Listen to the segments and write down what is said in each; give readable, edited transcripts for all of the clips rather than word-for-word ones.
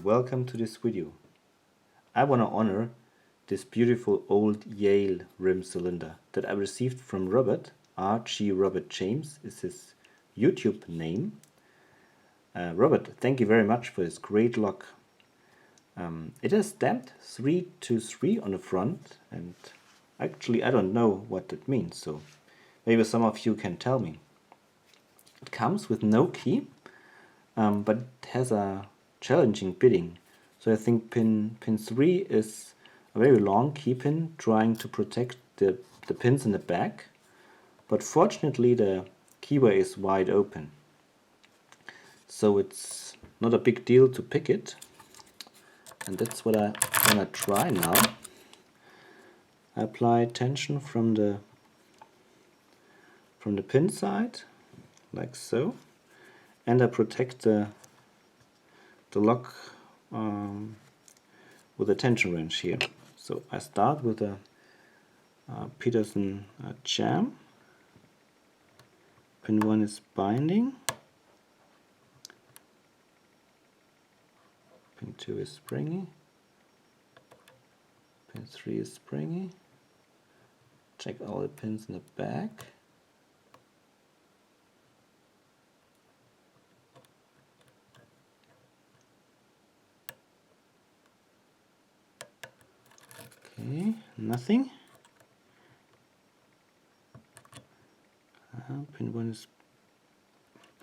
welcome to this video. I want to honor this beautiful old YALE rim cylinder that I received from Robert. R.G. Robert James is his YouTube name. Robert, thank you very much for this great lock. It is stamped 323 on the front, and actually I don't know what that means, so maybe some of you can tell me. It comes with no key, but it has a challenging bitting. So I think pin 3 is a very long key pin trying to protect the pins in the back, but fortunately the keyway is wide open. So it's not a big deal to pick it, and that's what I want to try now. I apply tension from the pin side, like so, and I protect the lock with a tension wrench here. So I start with a Peterson jam. Pin 1 is binding. Pin 2 is springy. Pin 3 is springy. Check all the pins in the back. Okay, nothing. Pin 1 is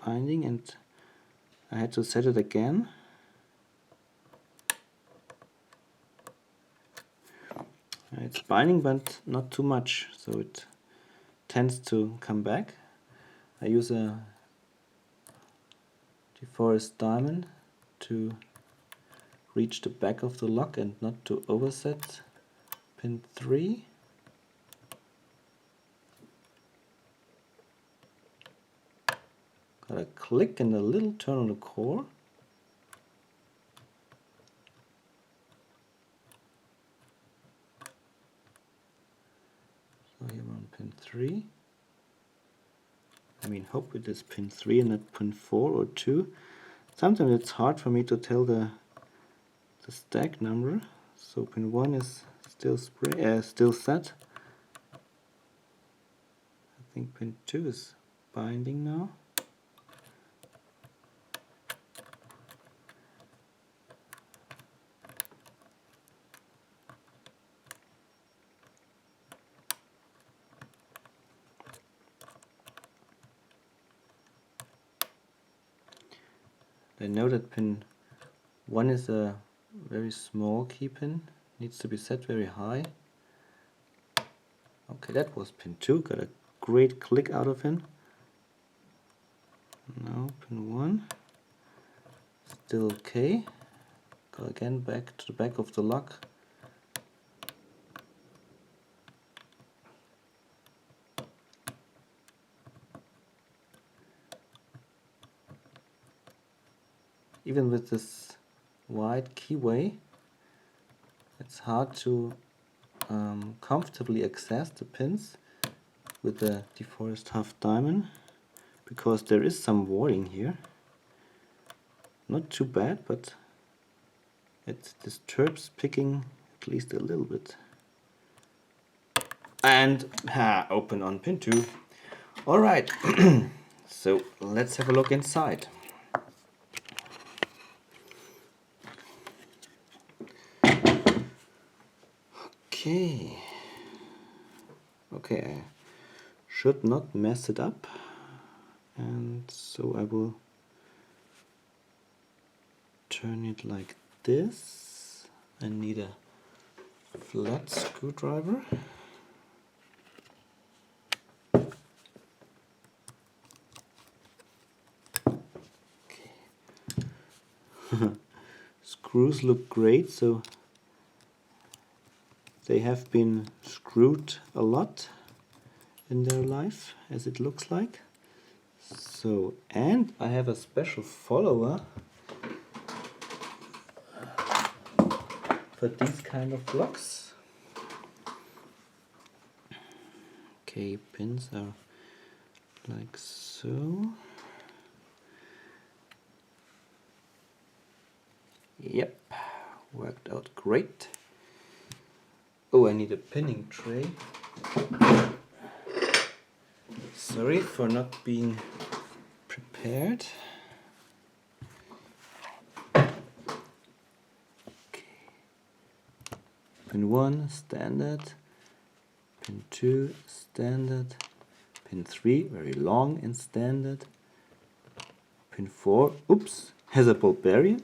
binding, and I had to set it again. It's binding, but not too much, so it tends to come back. I use a deforest diamond to reach the back of the lock and not to overset pin 3. Got a click and a little turn on the core. So here we're on pin 3. I mean, hope it is pin 3 and not pin 4 or 2. Sometimes it's hard for me to tell the stack number. So pin 1 is still set. I think pin 2 is binding now. I know that pin 1 is a very small key pin, needs to be set very high. Okay, that was pin 2, got a great click out of him. Now pin 1, still okay. Go again back to the back of the lock. Even with this wide keyway, it's hard to comfortably access the pins with the deforest half diamond, because there is some warding here. Not too bad, but it disturbs picking at least a little bit. And open on pin 2. Alright, so let's have a look inside. Okay, I should not mess it up, and so I will turn it like this. I need a flat screwdriver. Okay. Screws look great, so they have been screwed a lot in their life, as it looks like. So, and I have a special follower for these kind of locks. Okay, pins are like so. Yep, worked out great. Oh, I need a pinning tray. Sorry for not being prepared. Okay. Pin 1, standard. Pin 2, standard. Pin 3, very long and standard. Pin 4, oops, has a ball bearing.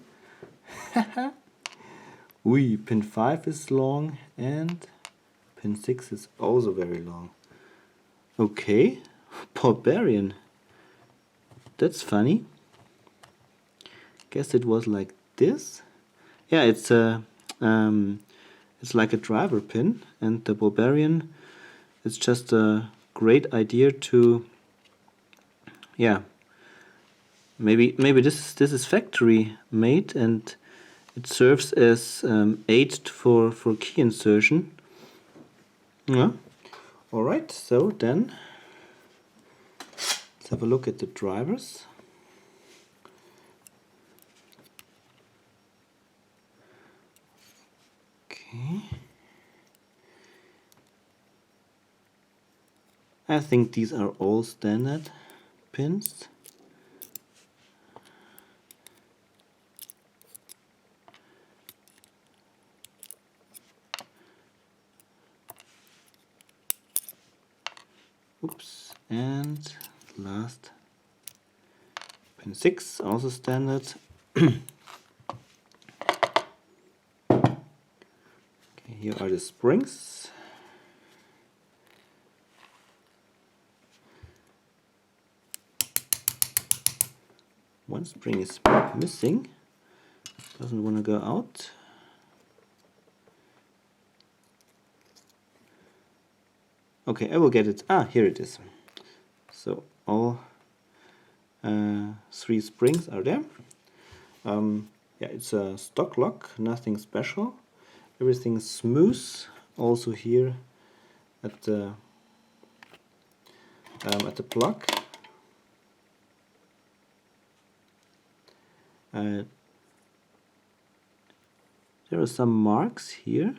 Ooh, pin 5 is long and pin 6 is also very long. Okay, barbarian. That's funny. Guess it was like this. Yeah, it's like a driver pin, and the barbarian is just a great idea to, yeah. Maybe this is factory made and it serves as aid for key insertion. Yeah. All right. So then let's have a look at the drivers. Okay. I think these are all standard pins. Oops, and last pin 6, also standard. Okay, here are the springs. One spring is missing, doesn't want to go out. Okay, I will get it. Ah, here it is. So all 3 springs are there. Yeah, it's a stock lock, nothing special. Everything's smooth. Also here at the plug. There are some marks here.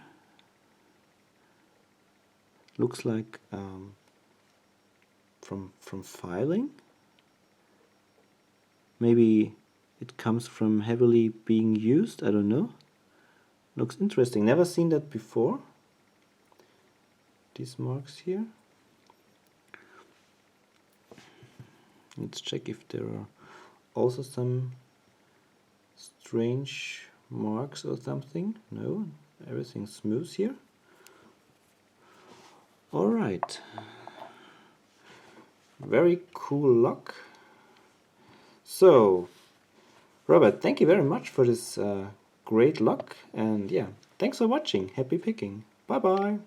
Looks like from filing. Maybe it comes from heavily being used. I don't know. Looks interesting. Never seen that before. These marks here. Let's check if there are also some strange marks or something. No, everything's smooth here. Alright. Very cool lock. So, Robert, thank you very much for this great lock. And yeah, thanks for watching. Happy picking. Bye bye.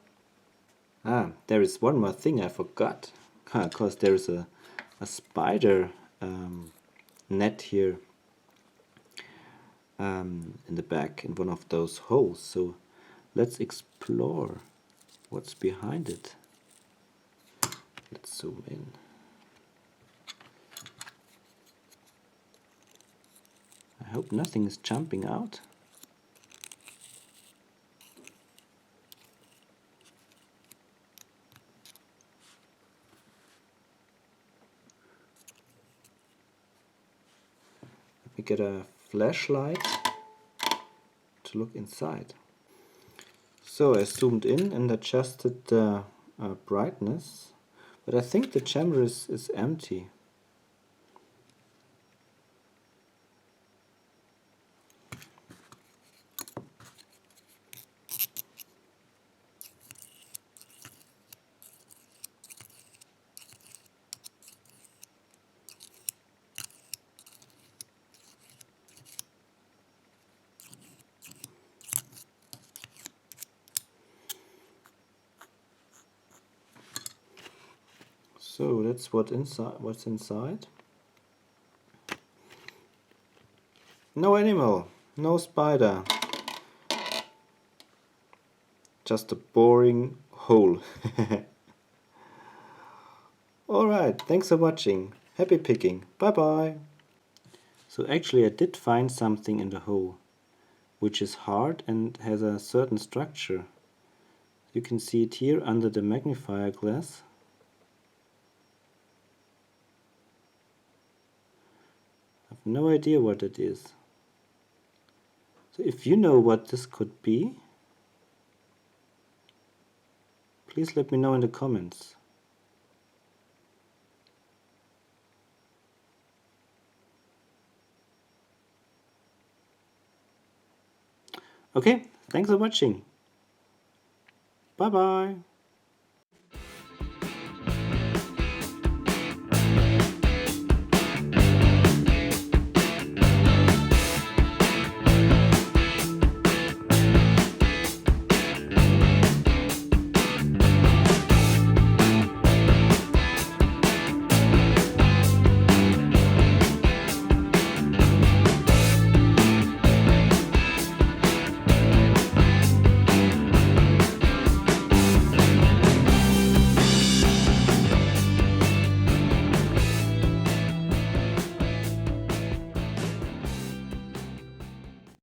Ah, there is one more thing I forgot. Because there is a spider net here in the back in one of those holes. So let's explore what's behind it. Let's zoom in. I hope nothing is jumping out. Let me get a flashlight to look inside. So I zoomed in and adjusted the brightness, but I think the chamber is empty. So that's what's inside. No animal, no spider. Just a boring hole. Alright, thanks for watching. Happy picking. Bye bye. So actually I did find something in the hole. which is hard and has a certain structure. You can see it here under the magnifier glass. I have no idea what it is. So if you know what this could be, please let me know in the comments. Okay, thanks for watching. Bye bye.